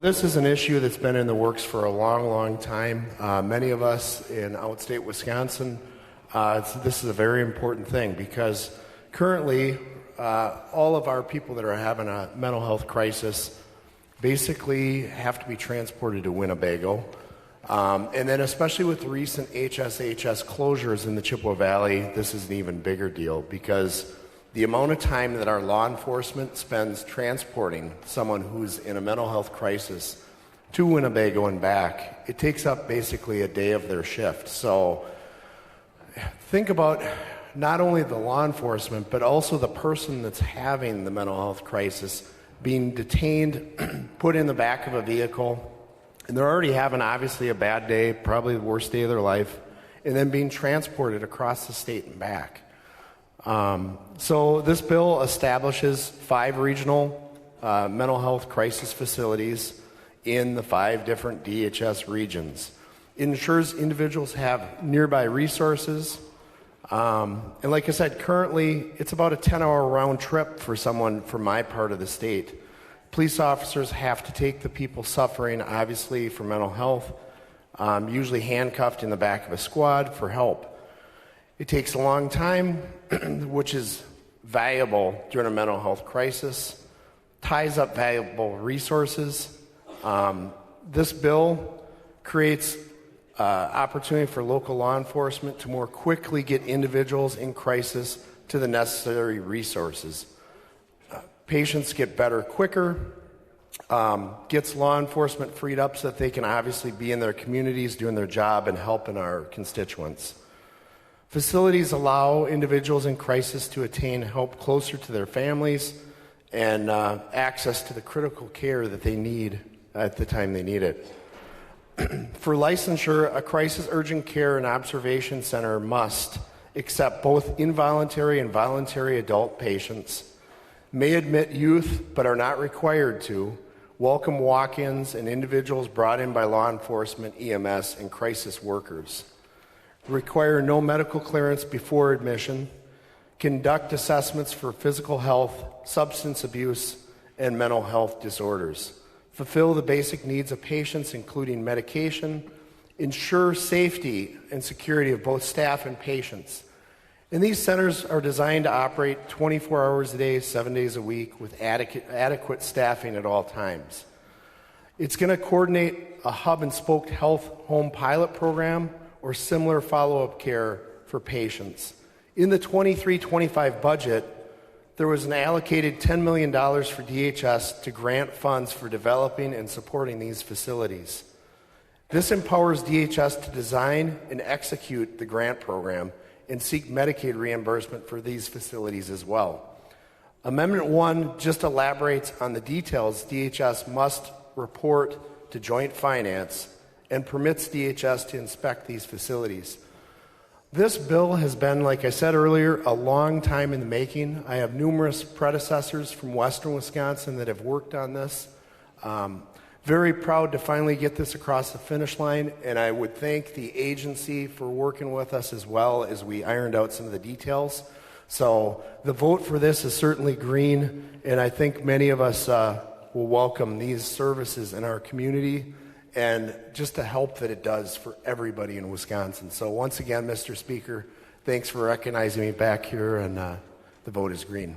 This is an issue that's been in the works for a long, long time. Many of us in outstate Wisconsin, this is a very important thing because currently all of our people that are having a mental health crisis basically have to be transported to Winnebago. And then especially with the recent HSHS closures in the Chippewa Valley, this is an even bigger deal because the amount of time that our law enforcement spends transporting someone who's in a mental health crisis to Winnebago and back, it takes up basically a day of their shift. So think about not only the law enforcement, but also the person that's having the mental health crisis being detained, put in the back of a vehicle, and they're already having obviously a bad day, probably the worst day of their life, and then being transported across the state and back. So this bill establishes 5 regional mental health crisis facilities in the 5 different DHS regions. It ensures individuals have nearby resources. And like I said, currently it's about a 10-hour round trip for someone from my part of the state. Police officers have to take the people suffering, obviously, for mental health, usually handcuffed in the back of a squad for help. It takes a long time, which is valuable during a mental health crisis, ties up valuable resources. This bill creates opportunity for local law enforcement to more quickly get individuals in crisis to the necessary resources. Patients get better quicker, gets law enforcement freed up so that they can obviously be in their communities doing their job and helping our constituents. Facilities allow individuals in crisis to attain help closer to their families and access to the critical care that they need at the time they need it. For licensure, a crisis urgent care and observation center must accept both involuntary and voluntary adult patients, may admit youth but are not required to, welcome walk-ins and individuals brought in by law enforcement, EMS, and crisis workers, require no medical clearance before admission, conduct assessments for physical health, substance abuse, and mental health disorders, fulfill the basic needs of patients, including medication, ensure safety and security of both staff and patients. And these centers are designed to operate 24 hours a day, 7 days a week, with adequate staffing at all times. It's going to coordinate a hub and spoke health home pilot program or similar follow-up care for patients. In the 23-25 budget, there was an allocated $10 million for DHS to grant funds for developing and supporting these facilities. This empowers DHS to design and execute the grant program and seek Medicaid reimbursement for these facilities as well. Amendment 1 just elaborates on the details DHS must report to Joint Finance and permits DHS to inspect these facilities. This bill has been, like I said earlier, a long time in the making. I have numerous predecessors from western Wisconsin that have worked on this. Very proud to finally get this across the finish line, and I would thank the agency for working with us as well as we ironed out some of the details. So the vote for this is certainly green, and I think many of us will welcome these services in our community and just the help that it does for everybody in Wisconsin. So once again, Mr. Speaker, thanks for recognizing me back here, and the vote is green.